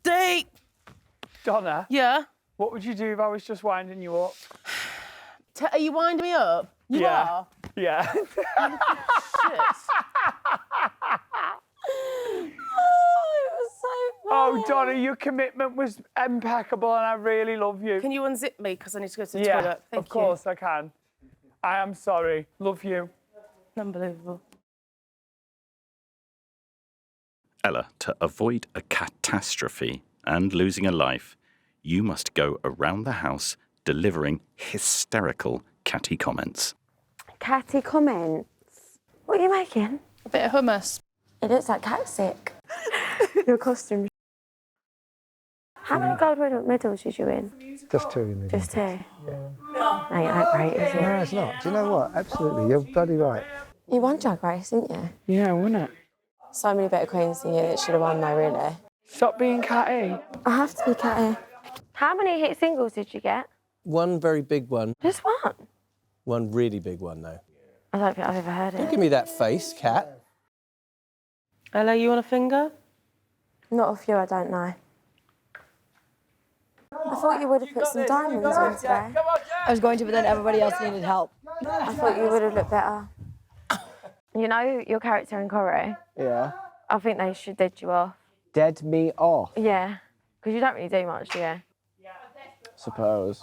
Deep. Donna? Yeah? What would you do if I was just winding you up? Are you winding me up? You are? Yeah. Shit. Oh, Donna, your commitment was impeccable and I really love you. Can you unzip me? Because I need to go to the Yeah, toilet. Thank of course I can. I am sorry. Love you. Unbelievable. Ella, to avoid a catastrophe and losing a life, you must go around the house delivering hysterical catty comments. Catty comments. What are you making? A bit of hummus. It looks like cat sick. Your costume. How many gold medals did you win? Just 2 in the Just 2? Yeah. Ain't that great, is it? No, it's not. Do you know what? Absolutely, you're bloody right. You won Drag Race, didn't you? Yeah, I won it. So many better queens than you that should have won though, really. Stop being catty. I have to be catty. How many hit singles did you get? One very big one. Just one? One really big one, though. I don't think I've ever heard Don't it. give me that face, Cat. Ella, you want a finger? Not off you, I don't know. I thought you would have put some diamonds on today. I was going to, but then everybody else needed help. I thought you would have looked better. You know your character in Corrie? Yeah. I think they should dead you off. Dead me off, Yeah, because you don't really do much, do you? suppose.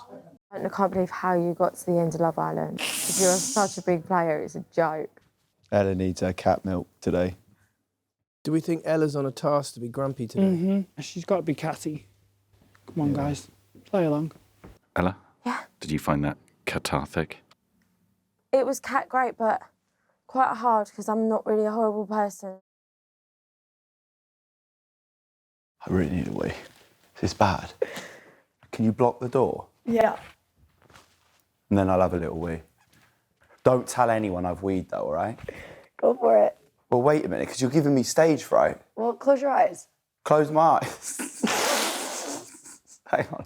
I can't believe how you got to the end of Love Island. If you're such a big player, it's a joke. Ella needs her cat milk today. Do we think Ella's on a task to be grumpy today? Mm-hmm. She's got to be catty. Come on, guys. Play along. Ella? Yeah? Did you find that cathartic? It was cat great, but quite hard because I'm not really a horrible person. I really need a wee. Is this bad? Can you block the door? Yeah. And then I'll have a little wee. Don't tell anyone I've weed though, all right? Go for it. Well, wait a minute, because you're giving me stage fright. Well, close your eyes. Close my eyes. Hang on.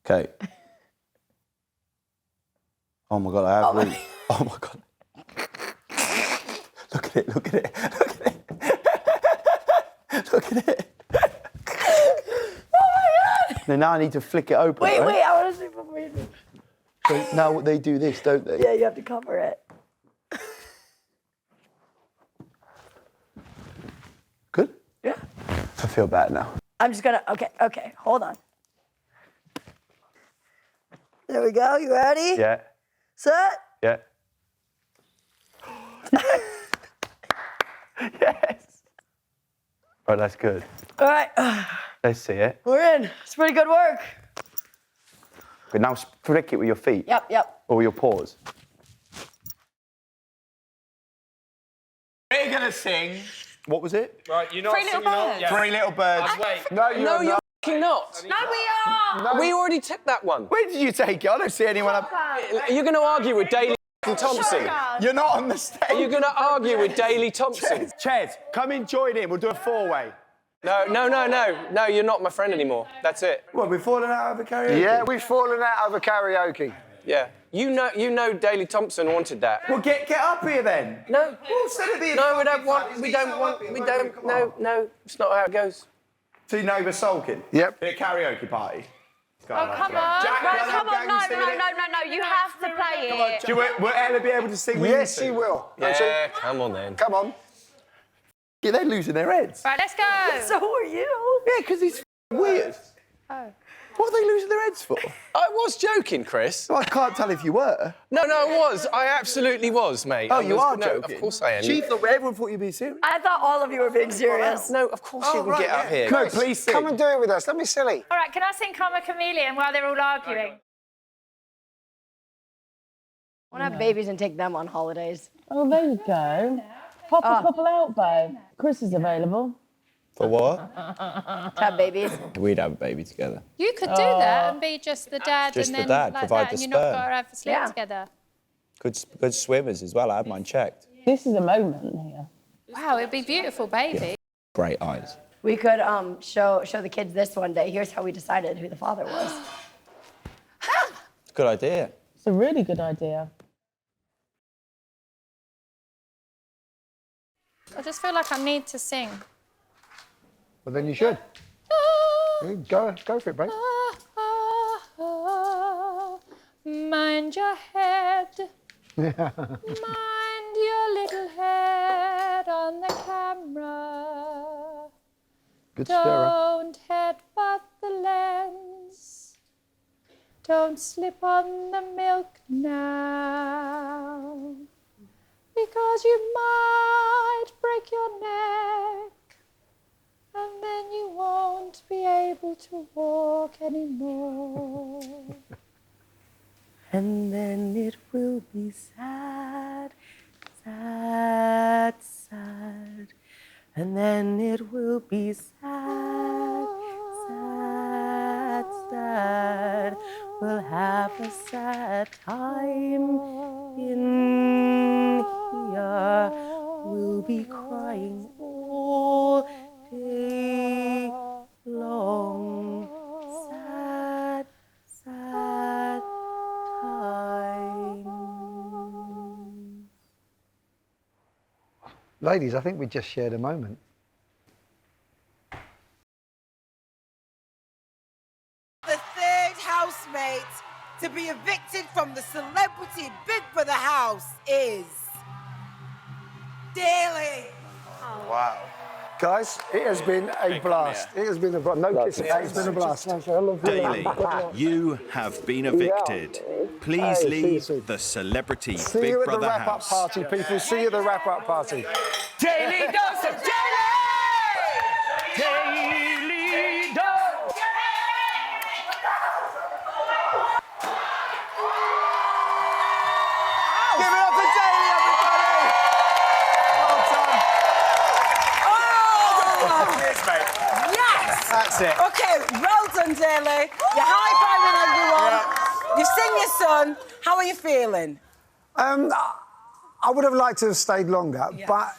Okay. Oh my God, I have weed. Oh my God. Look at it, look at it, look at it. Look at it. Now I need to flick it open. Wait, right? wait, I want to see before you do. So now they do this, don't they? Yeah, you have to cover it. Good? Yeah. I feel better now. I'm just gonna, okay, hold on. There we go, you ready? Yeah, Set? yeah. Yes. Right, that's good. All right, Let's see it. we're in. It's pretty good work. But now flick it with your feet. Yep. Or your paws. We're gonna sing. What was it? Right, you're not Three Little singing all- Birds. Yeah. Three Little Birds. Wait. No, No, you're f***ing not. No, we are. We already took that one. Where did you take it? I don't see anyone up. You're going to argue with Daley Thompson. You're not on the stage. You're going to argue with Daley Thompson. Chez, come in, join in. We'll do a four-way. No, you're not my friend anymore. That's it. What, we're falling out of a karaoke? Yeah, we've fallen out of a karaoke. Yeah. You know Daley Thompson wanted that. Well, get up here then. No. Well, instead of being No, no, it's not how it goes. Two neighbours sulking? Yep. In a karaoke party? Oh, come on. Jack, Right, Jack, come on. Jack, No, you sing with it? no. You have to play it. Will Ella be able to sing with Yes, you she two? will. Yeah, come on then. Come on. Yeah, they're losing their heads. Right, let's go. So are you. Yeah, because he's weird. Oh. What are they losing their heads for? I was joking, Chris. Well, I can't tell if you were. No, I was. I absolutely was, mate. Oh, I you was- are no, joking? Of course I am. She thought everyone thought you'd be serious. I thought all of you were being serious. No, of course you can right, get up yeah. here. No, please sing. Come and do it with us. Don't be silly. All right, can I sing Karma Chameleon while they're all arguing? I want to have babies and take them on holidays. Oh, there you go. Pop a couple out, babe. Chris is available. For what? To have babies. We'd have a baby together. You could do that and be just the dad Just and the then dad, like provide that, the and you're not sperm. got to have a sleep together. Good swimmers as well. I had mine checked. This is a moment here. Wow, it'd be beautiful, baby. Great eyes. We could show the kids this one day. Here's how we decided who the father was. It's a good idea. It's a really good idea. I just feel like I need to sing. Well, then you should. Go for it, babe. Mind your head. Mind your little head on the camera. Good stirrer. Don't headbutt the lens. Don't slip on the milk now. Because 'cause you might break your neck, and then you won't be able to walk anymore. And then it will be sad, sad, sad. And then it will be sad, sad, sad. We'll have a sad time in here. We'll be crying all day long. Sad, sad times. Ladies, I think we just shared a moment. The third housemate to be evicted from the celebrity Big Brother house is Daley. Wow. Guys, it has been a blast. It has been a blast. No kissing. It's been a blast. Daley, you have been evicted. Please leave the celebrity See Big you at the Brother wrap-up house. party, people. See you at the wrap-up party. Daley does it. Daley does. Give it up for Daley, everybody! Well done. Oh! Cheers, mate. Yes! That's it. Okay, well done, Daley. You're high-fiving everyone. You've seen your son. How are you feeling? I would have liked to have stayed longer, but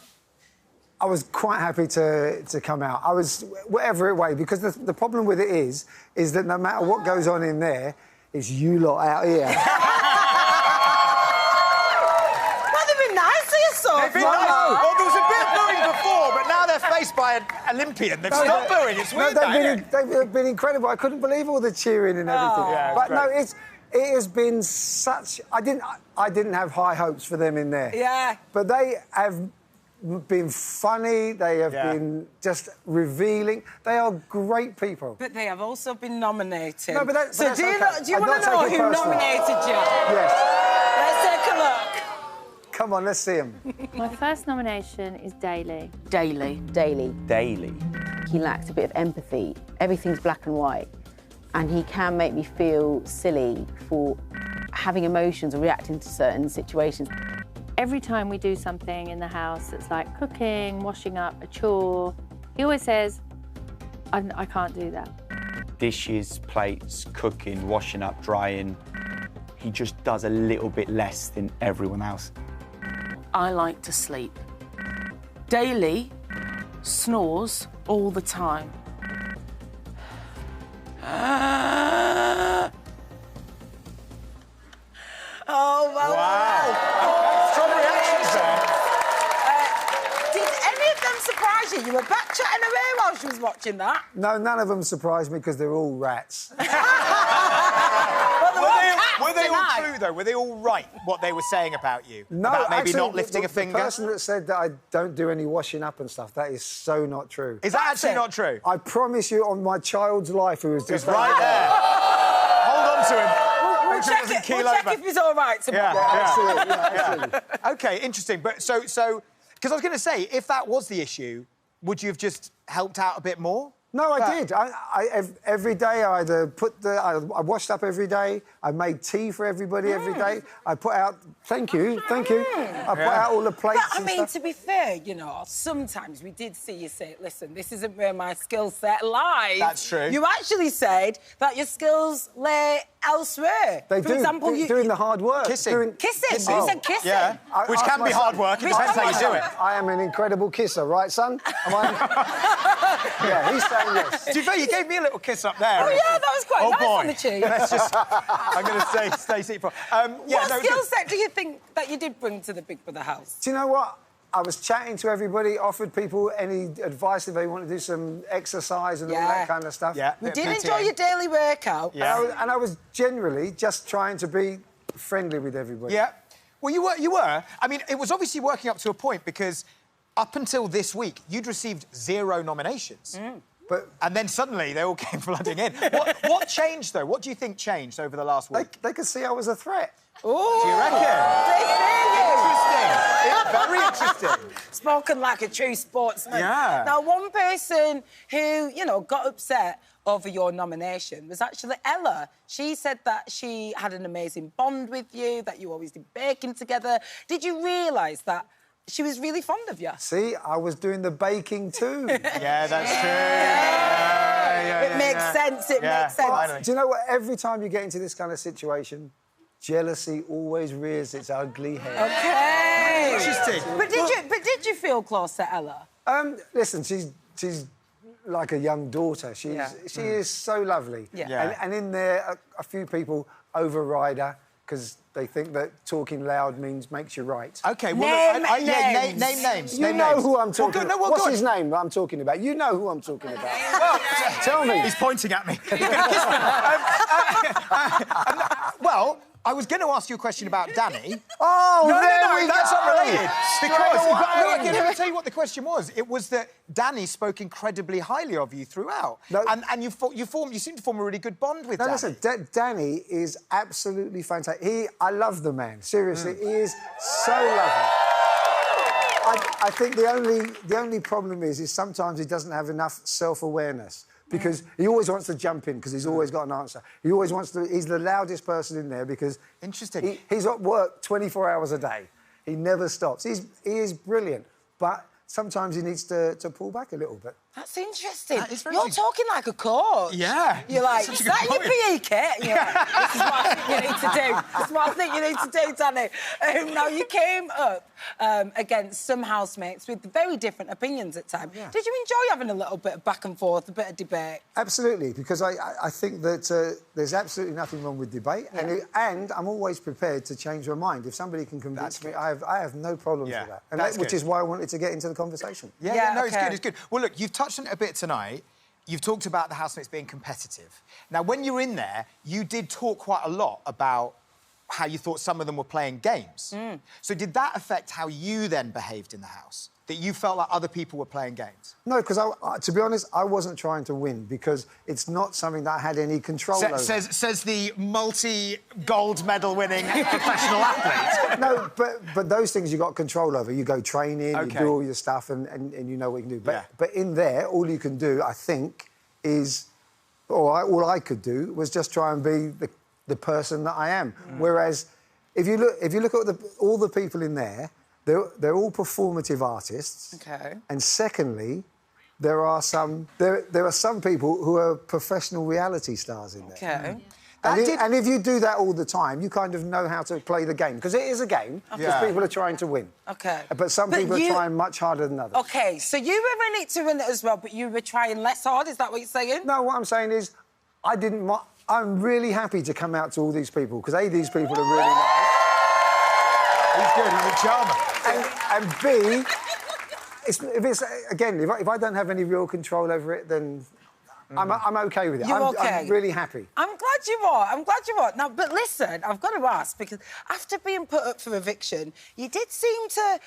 I was quite happy to come out. I was, whatever it way, because the problem with it is that no matter what goes on in there, it's you lot out here. Well, they've been nice to you so They've been nice. Well, there was a bit of booing before, but now they're faced by an Olympian. They've stopped booing. It's weird, they've been incredible. I couldn't believe all the cheering and everything. Yeah, but no, great. it has been such. I didn't have high hopes for them in there. Yeah. But they have been funny. They have been just revealing. They are great people. But they have also been nominated. No, but that's do you, okay. do you I'm want not to know taking who it personally. nominated you? Yes. Let's take a look. Come on, let's see them. My first nomination is Daley. Daley. Daley. Daley. He lacks a bit of empathy. Everything's black and white. And he can make me feel silly for having emotions or reacting to certain situations. Every time we do something in the house that's like cooking, washing up, a chore, he always says, I can't do that. Dishes, plates, cooking, washing up, drying. He just does a little bit less than everyone else. I like to sleep. Daley snores all the time. Oh, well. Wow. Strong reactions there. Did any of them surprise you? You were back chatting away while she was watching that. No, none of them surprised me because they're all rats. Were they all true, though? Were they all right, what they were saying about you? No, about maybe actually, not lifting a finger? The person that said that I don't do any washing up and stuff, that is so not true. Is that actually not true? I promise you on my child's life, who was just... He's right there. Hold on to him. We'll check if he's all right tomorrow. Absolutely. OK, interesting. But so, because I was going to say, if that was the issue, would you have just helped out a bit more? No, I did. Every day I either I washed up every day. I made tea for everybody every day. I put out. Thank you. I put out all the plates. But, I mean, to be fair, you know, sometimes we did see you say, "Listen, this isn't where my skill set lies." That's true. You actually said that your skills lay elsewhere. They for do. example, doing the hard work. Kissing. Kissing. You said kissing. Yeah. Which can be hard work. It depends how you do it. I am an incredible kisser, right, son? Am I? Yeah, he's saying yes. To be fair, you gave me a little kiss up there. Oh yeah, that was quite nice on the cheek. Let's just. I'm going to stay seated. What skill set do you think that you did bring to the Big Brother house? Do you know what? I was chatting to everybody, offered people any advice if they want to do some exercise and all that kind of stuff. Yeah. We did enjoy your daily workout. Yeah. And I was generally just trying to be friendly with everybody. Yeah. Well, you were. I mean, it was obviously working up to a point because up until this week, you'd received 0 nominations. And then suddenly they all came flooding in. What changed, though? What do you think changed over the last week? They could see I was a threat. Ooh. Do you reckon? They hear you. Interesting. Very Spoken like a true sportsman. Yeah. Now, one person who, you know, got upset over your nomination was actually Ella. She said that she had an amazing bond with you, that you always did baking together. Did you realise that she was really fond of you? See, I was doing the baking too. Yeah, that's true. It makes sense, it makes sense. Do you know what? Every time you get into this kind of situation, jealousy always rears its ugly head. OK. Interesting. But did you feel close to Ella? Listen, she's like a young daughter. She is so lovely. Yeah. And in there, a few people override her because they think that talking loud makes you right. OK, well, name names. You know who I'm talking about. What's good. his name that I'm talking about? You know who I'm talking about. Tell me. He's pointing at me. He's going to kiss me. Well, I was going to ask you a question about Danny. Oh, no, we that's go. not related. Because, away. let me tell you what the question was. It was that Danny spoke incredibly highly of you throughout. No. And you seem to form a really good bond with Danny. Listen, Danny is absolutely fantastic. I love the man. Seriously, he is so lovely. I think the only problem is sometimes he doesn't have enough self-awareness. Because he always wants to jump in, because he's always got an answer. He always wants to... He's the loudest person in there, because... Interesting. He's at work 24 hours a day. He never stops. He is brilliant, but sometimes he needs to pull back a little bit. That's interesting. That is very You're talking like a coach. Yeah. You're like, is that your PE kit? And you're like, this is what I think you need to do. This is what I think you need to do, Danny. Now, you came up against some housemates with very different opinions at times. Yeah. Did you enjoy having a little bit of back and forth, a bit of debate? Absolutely, because I think that there's absolutely nothing wrong with debate, and I'm always prepared to change my mind. If somebody can convince me, I have no problems with that. And which is why I wanted to get into the conversation. No, it's good, it's good. Well, look, you've touched on it a bit tonight. You've talked about the housemates being competitive. Now, when you were in there, you did talk quite a lot about how you thought some of them were playing games. So did that affect how you then behaved in the house? That you felt like other people were playing games? No, because to be honest, I wasn't trying to win, because it's not something that I had any control over. Says the multi-gold medal winning professional athlete. No, but those things you got control over. You go training, you do all your stuff, and you know what you can do. But in there, all you can do, I think, is... all I could do was just try and be the person that I am. Whereas, if you look at all the people in there, they're all performative artists. Okay. And secondly, there are some people who are professional reality stars in there. Okay. And if you do that all the time, you kind of know how to play the game. Because it is a game, because people are trying to win. Okay. But some people are trying much harder than others. Okay, so you were in it to win it as well, but you were trying less hard, is that what you're saying? No, what I'm saying is, I'm really happy to come out to all these people, because A, these people are really nice. He's good, he's a charmer. And B, if I don't have any real control over it, then I'm OK with it. I'm really happy. I'm glad you are. Now, but listen, I've got to ask, because after being put up for eviction, you did seem to,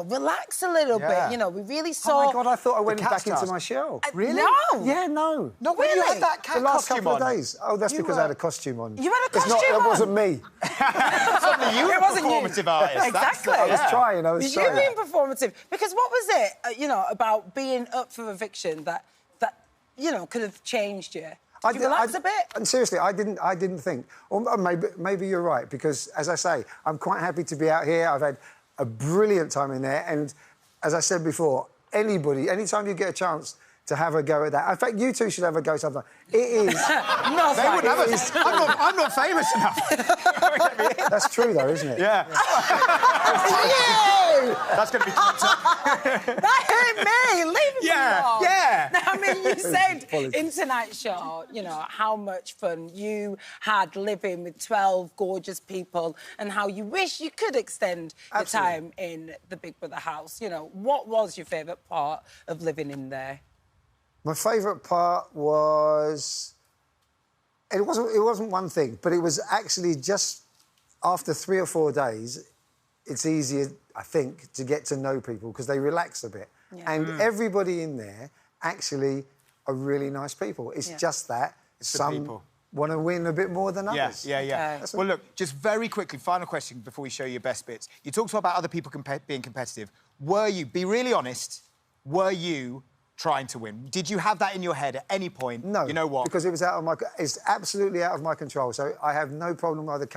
relax a little bit. We really saw... Oh, my God, I thought I went back into my shell. Really? No. Yeah, no. Not when you had that cat the last costume couple on. of days. Oh, that's because I had a costume on. You had a costume on? It wasn't me. Suddenly you were a performative artist. Exactly. I was trying. You being performative. Because what was it, about being up for eviction that could have changed you? Did you relax a bit? And seriously, I didn't think. Or maybe you're right, because, as I say, I'm quite happy to be out here. I've had a brilliant time in there. And, as I said before, anytime you get a chance to have a go at that... In fact, you two should have a go sometime. It is... No, they wouldn't have us. I'm not famous enough. That's true, though, isn't it? Yeah. That's going to be fucked up. That hurt me. Leave me alone. Yeah. I mean, you said in tonight's show, how much fun you had living with 12 gorgeous people and how you wish you could extend your time in the Big Brother house. What was your favourite part of living in there? My favourite part was... It wasn't one thing, but it was actually just after 3 or 4 days, it's easier, I think, to get to know people because they relax a bit. Yeah. And everybody in there actually are really nice people. It's just that some want to win a bit more than others. Yeah. Okay. Well, look, just very quickly, final question before we show you your best bits. You talked about other people being competitive. Were you, be really honest, were you trying to win? Did you have that in your head at any point? No. You know what? Because it was it's absolutely out of my control. So I have no problem either.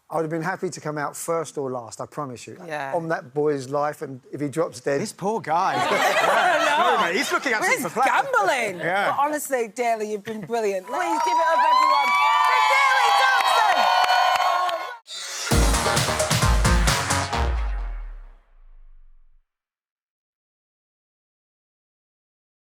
I would have been happy to come out first or last, I promise you. Yeah. On that boy's life, and if he drops dead... This poor guy. I He's looking at He's something for gambling. Yeah. But honestly, Daley, you've been brilliant. Please give it a very